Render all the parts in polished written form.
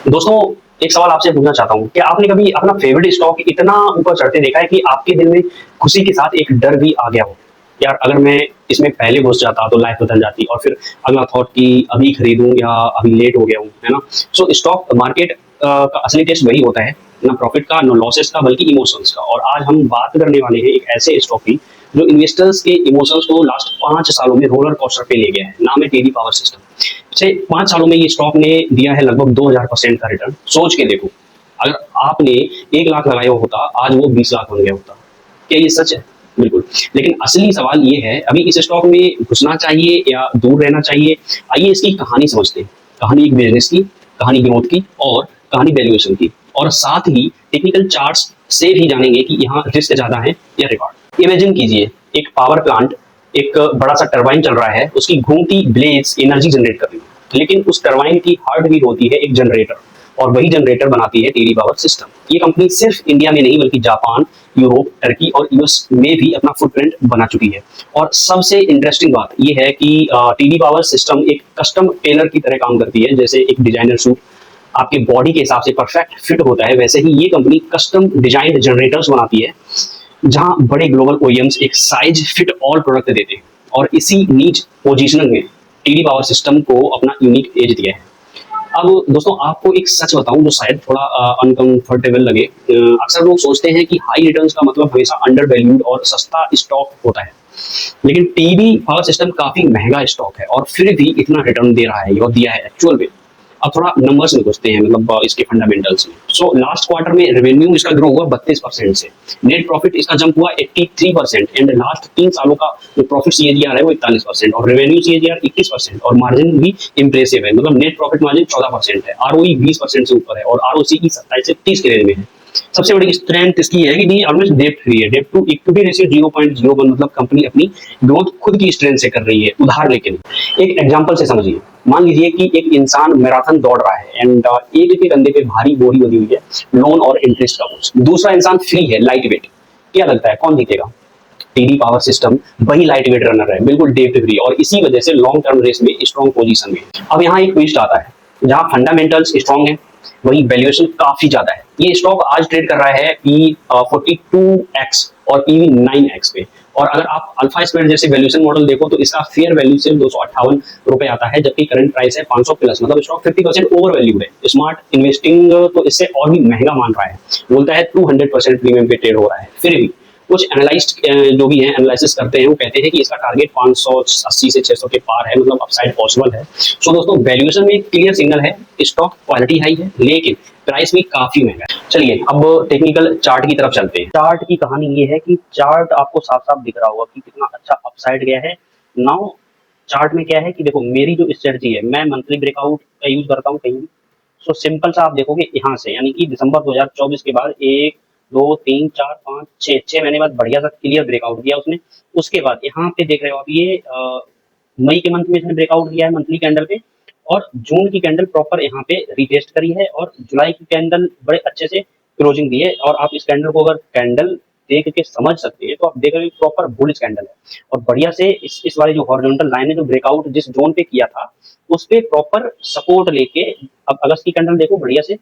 दोस्तों, एक सवाल आपसे पूछना चाहता हूँ, क्या आपने कभी अपना फेवरेट स्टॉक इतना ऊपर चढ़ते देखा है कि आपके दिल में खुशी के साथ एक डर भी आ गया हो? यार, अगर मैं इसमें पहले घुस जाता तो लाइफ बदल जाती, और फिर अगला थॉट कि अभी खरीदूं या अभी लेट हो गया हूँ, है ना? सो स्टॉक मार्केट का असली टेस्ट वही होता है, ना प्रॉफिट का, ना लॉसेस का, बल्कि इमोशंस का। और आज हम बात करने वाले हैं एक ऐसे स्टॉक की जो इन्वेस्टर्स के इमोशंस को लास्ट 5 सालों में रोलर कोस्टर पे ले गया है। नाम है टीडी पावर सिस्टम। पिछले 5 सालों में ये स्टॉक ने दिया है लगभग 2000% का रिटर्न। सोच के देखो, अगर आपने 1 लाख लगाया होता, आज वो 20 लाख बन गया होता। क्या ये सच है? बिल्कुल। लेकिन असली सवाल ये है, अभी इस स्टॉक में घुसना चाहिए या दूर रहना चाहिए? आइए इसकी कहानी समझते हैं। कहानी एक बिजनेस की, कहानी ग्रोथ की, और कहानी वैल्यूएशन की, और साथ ही टेक्निकल चार्ट्स से भी जानेंगे कि यहाँ रिस्क ज्यादा है या रिवॉर्ड। इमेजिन कीजिए, एक पावर प्लांट, एक बड़ा सा टरबाइन चल रहा है, उसकी घूमती ब्लेड्स एनर्जी जनरेट कर रही है, लेकिन उस टरबाइन की हार्ट बीट होती है एक जनरेटर, और वही जनरेटर बनाती है टीडी पावर सिस्टम। ये कंपनी सिर्फ इंडिया में नहीं बल्कि जापान, यूरोप, टर्की और यूएस में भी अपना फुटप्रिंट बना चुकी है। और सबसे इंटरेस्टिंग बात यह है कि टीडी पावर सिस्टम एक कस्टम टेलर की तरह काम करती है। जैसे एक डिजाइनर सूट आपके बॉडी के हिसाब से परफेक्ट फिट होता है, वैसे ही ये कंपनी कस्टम डिजाइन जनरेटर्स बनाती है, जहां बड़े ग्लोबल ओईएम्स एक साइज फिट ऑल प्रोडक्ट देते हैं। और इसी नीच पोजीशनिंग में टीडी पावर सिस्टम को अपना यूनिक एज दिया है। अब दोस्तों, आपको एक सच बताऊं जो शायद थोड़ा अनकंफर्टेबल लगे। अक्सर लोग सोचते हैं कि हाई रिटर्न्स का मतलब हमेशा अंडर वैल्यूड और सस्ता स्टॉक होता है, लेकिन टीडी पावर सिस्टम काफी महंगा स्टॉक है और फिर भी इतना रिटर्न दे रहा है और दिया है एक्चुअल में। अब थोड़ा नंबर्स में घुसते हैं, मतलब इसके फंडामेंटल्स में। सो लास्ट क्वार्टर में रेवेन्यू इसका ग्रो हुआ 32% से, नेट प्रॉफिट इसका जंप हुआ 83%, एंड लास्ट 3 सालों का जो प्रॉफिट सीएजीआर है वो 41%, और रेवेन्यू सीएजीआर 21%, और मार्जिन भी इंप्रेसिव है। मतलब नेट प्रॉफिट मार्जिन 14% है, आरओई 20% से ऊपर है, और आरओसी की 27 से 30 के रेंज में है। सबसे बड़ी स्ट्रेंथ इसकी है कि ऑलमोस्ट डेट फ्री है। डेट टू इक्विटी रेशियो 0.01, मतलब कंपनी अपनी ग्रोथ खुद की स्ट्रेंथ से कर रही है, उधार लेके नहीं। एक एग्जांपल से समझिए, मान लीजिए कि एक इंसान मैराथन दौड़ रहा है, एंड एक के कंधे पे भारी बोरी बनी हुई है, लोन और इंटरेस्ट का बोझ। दूसरा इंसान फ्री है, लाइट वेट। क्या लगता है कौन जीतेगा? टीडी पावर सिस्टम वही लाइट वेट रनर है, बिल्कुल डेट फ्री, और इसी वजह से लॉन्ग टर्म रेस में स्ट्रॉन्ग पोजीशन में। अब यहाँ एक ट्विस्ट आता है, जहां फंडामेंटल्स स्ट्रॉन्ग है वही वैल्यूएशन काफी ज्यादा है। ये स्टॉक आज ट्रेड कर रहा है पी 42x और पीवी 9x पे। और अगर आप अल्फा स्क्वायर जैसे वैल्यूएशन मॉडल देखो तो इसका फेयर वैल्यू सिर्फ 258 रुपए आता है, जबकि करंट प्राइस है 500 प्लस। मतलब स्टॉक 50% ओवर वैल्यू है। स्मार्ट इन्वेस्टिंग तो इससे और भी महंगा मान रहा है, बोलता है 200% प्रीमियम पे ट्रेड हो रहा है। फिर भी कुछ एनालिस्ट जो भी हैं, एनालिसिस करते हैं, वो कहते हैं कि इसका टारगेट 580 से 600 के पार है, मतलब अपसाइड पॉसिबल है। सो दोस्तों, वैल्यूएशन में क्लियर सिग्नल है, स्टॉक क्वालिटी हाई है, लेकिन प्राइस भी काफी महंगा है। चलिए अब टेक्निकल चार्ट की तरफ चलते हैं। चार्ट की कहानी ये है कि चार्ट आपको साफ साफ दिख रहा होगा कि कितना अच्छा अपसाइड गया है। नाउ चार्ट में क्या है कि देखो, मेरी जो स्ट्रेटजी है, मैं मंथली ब्रेकआउट का यूज करता हूँ कहीं भी। सो सिंपल सा आप देखोगे यहाँ से, यानी कि दिसंबर 2024 के बाद 1 2 3 4 5 6 6 महीने बाद बढ़िया सा क्लियर ब्रेकआउट दिया उसने। उसके बाद यहाँ पे देख रहे हो आप, ये मई के मंथ में इसने ब्रेकआउट दिया है मंथली कैंडल पे, और जून की कैंडल प्रॉपर यहाँ पे रिटेस्ट करी है, और जुलाई की कैंडल बड़े अच्छे से क्लोजिंग दी है। और आप इस कैंडल को अगर कैंडल देख के समझ सकते हैं तो आप देख रहे हो प्रॉपर बुलिश कैंडल है, और बढ़िया से इस वाले जो हॉरिजॉन्टल लाइन है, जो ब्रेकआउट जिस जोन पे किया था उस पे प्रॉपर सपोर्ट लेके अब अगस्त की कैंडल देखो बढ़िया से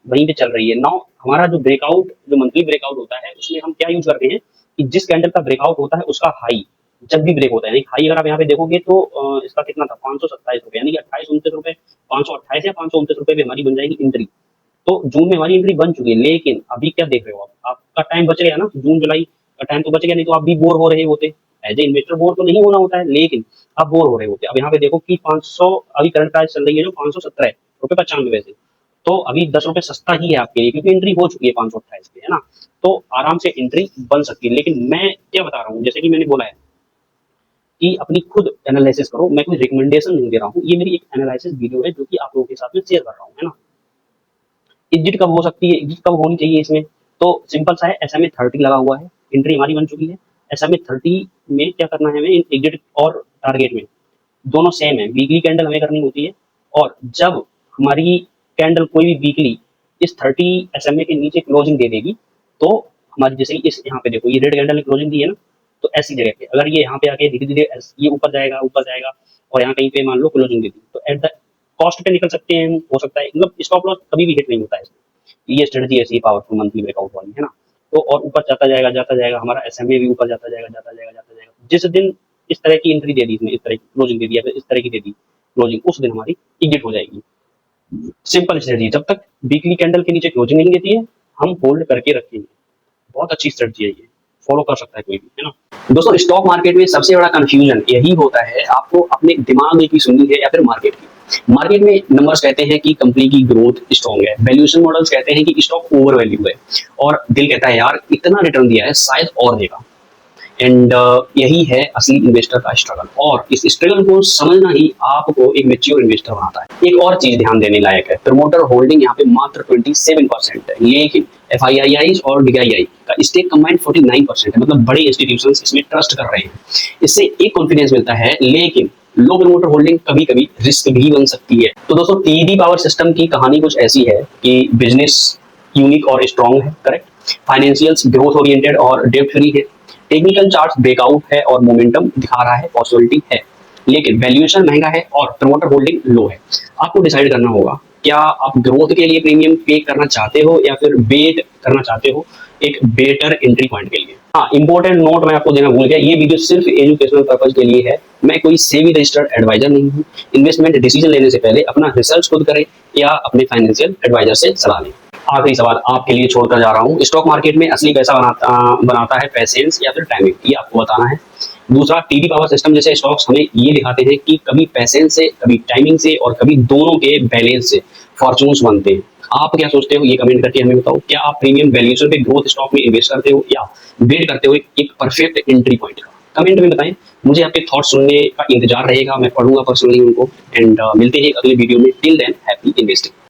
वहीं पे चल रही है। नाउ हमारा जो ब्रेकआउट, जो मंथली ब्रेकआउट होता है, उसमें हम क्या यूज करते हैं कि जिस कैंडल का ब्रेकआउट होता है उसका हाई जब भी ब्रेक होता है, हाई अगर आप यहाँ पे देखोगे तो इसका कितना था, 527 रुपए, यानी कि 28-29 रुपए, 528 या 529 रुपए पे हमारी बन जाएगी एंट्री। तो जून में हमारी एंट्री बन चुकी है, लेकिन अभी क्या देख रहे हो आप, आपका टाइम बच गया ना, जून जुलाई का टाइम तो बच गया, नहीं तो आप भी बोर हो रहे होते। एज ए इन्वेस्टर बोर तो नहीं होना होता है, लेकिन आप बोर हो रहे होते। अब यहाँ पे देखो कि 500, अभी करंट प्राइस चल रही है जो 517 रुपए 95 पैसे, तो अभी 10 रुपए सस्ता ही है आपके लिए, क्योंकि एंट्री हो चुकी है 528 पे, है ना। तो आराम से एंट्री बन सकती है। लेकिन मैं क्या बता रहा हूँ, जैसे कि मैंने बोला है कि अपनी खुद एनालिसिस करो, मैं कोई रिकमेंडेशन नहीं दे रहा हूँ, ये मेरी एक एनालिसिस वीडियो है जो कि आप लोगों के साथ में शेयर कर रहा हूँ, है ना। एग्जिट कब हो सकती है, एग्जिट कब होनी चाहिए इसमें, तो सिंपल सा है, SMA 30 लगा हुआ है, एंट्री हमारी बन चुकी है। SMA 30 में क्या करना है हमें, एग्जिट और टारगेट में दोनों सेम है, वीकली कैंडल हमें करनी होती है। और जब हमारी कैंडल कोई भी वीकली इस 30 SMA के नीचे क्लोजिंग दे देगी, तो हमारी, जैसे इस यहाँ पे देखो ये रेड कैंडल ने क्लोजिंग दी है ना, तो ऐसी जगह पे अगर ये यहाँ पे आके धीरे धीरे ये ऊपर जाएगा, ऊपर जाएगा, और यहाँ कहीं पे मान लो क्लोजिंग दे दी, तो एट द कॉस्ट पे निकल सकते हैं, हो सकता है मतलब स्टॉप लॉस कभी भी हिट नहीं होता है इसमें। ये स्ट्रेटजी ऐसी पावरफुल मंथली ब्रेकआउट वाली है ना। तो और ऊपर जाता जाएगा हमारा एसएमए भी ऊपर जाता जाएगा। जिस दिन इस तरह की एंट्री दे दी इसने, इस तरह की क्लोजिंग दे दी या फिर इस तरह की दे दी क्लोजिंग, उस दिन हमारी एग्जिट हो जाएगी। सिंपल स्ट्रेटजी, जब तक वीकली कैंडल के नीचे क्लोजिंग नहीं देती है हम होल्ड करके रखेंगे। बहुत अच्छी स्ट्रेटजी है ये, फॉलो कर सकता है कोई भी, है ना। दोस्तों स्टॉक मार्केट में सबसे बड़ा कंफ्यूजन यही होता है, आपको अपने दिमाग की सुननी है या फिर मार्केट की। मार्केट में नंबर्स कहते हैं कि कंपनी की ग्रोथ स्ट्रॉन्ग है, वैल्यूएशन मॉडल्स कहते हैं कि स्टॉक ओवर वैल्यू है, और दिल कहता है यार इतना रिटर्न दिया है शायद और देगा। एंड यही है असली इन्वेस्टर का स्ट्रगल, और इस स्ट्रगल को समझना ही आपको एक मैच्योर इन्वेस्टर बनाता है। एक और चीज ध्यान देने लायक है, प्रमोटर होल्डिंग यहाँ पे मात्र 27% है, लेकिन FIIs और DII का स्टेक कंबाइंड 49% है, मतलब बड़े इंस्टीट्यूशंस इसमें ट्रस्ट कर रहे हैं। इससे एक कॉन्फिडेंस मिलता है, लेकिन लो प्रमोटर होल्डिंग कभी कभी रिस्क भी बन सकती है। तो दोस्तों TD पावर सिस्टम की कहानी कुछ ऐसी है कि बिजनेस यूनिक और स्ट्रॉन्ग है, करेक्ट, फाइनेंशियल्स ग्रोथ ओरिएंटेड और डेब्ट फ्री है, टेक्निकल चार्ट्स ब्रेकआउट है और मोमेंटम दिखा रहा है, पॉसिबिलिटी है, लेकिन वैल्यूएशन महंगा है और प्रमोटर होल्डिंग लो है। आपको डिसाइड करना होगा, क्या आप ग्रोथ के लिए प्रीमियम पे करना चाहते हो या फिर वेट करना चाहते हो एक बेटर एंट्री पॉइंट के लिए। हाँ, इंपॉर्टेंट नोट मैं आपको देना भूल गया, ये वीडियो सिर्फ एजुकेशनल पर्पज के लिए है, मैं कोई सेबी रजिस्टर्ड एडवाइजर नहीं हूँ। इन्वेस्टमेंट डिसीजन लेने से पहले अपना रिसर्च खुद करें या अपने फाइनेंशियल एडवाइजर से सलाह लें। आखिरी सवाल आपके लिए छोड़कर जा रहा हूँ, स्टॉक मार्केट में असली पैसा बनाता है पैसेंस या फिर टाइमिंग, ये आपको बताना है। दूसरा, TD पावर सिस्टम जैसे स्टॉक्स हमें ये दिखाते हैं कि कभी पैसेंस से, कभी टाइमिंग से और कभी दोनों के बैलेंस से फॉर्चून्स बनते हैं। आप क्या सोचते हो ये कमेंट करके हमें बताओ। क्या आप प्रीमियम वैल्यूएशन पे ग्रोथ स्टॉक में इन्वेस्ट करते हो या वेट करते हो एक परफेक्ट एंट्री पॉइंट का? कमेंट में बताएं, मुझे आपके थॉट्स सुनने का इंतजार रहेगा, मैं पढ़ूंगा पर्सनली उनको। एंड मिलते हैं अगले वीडियो में। Till than happy investing.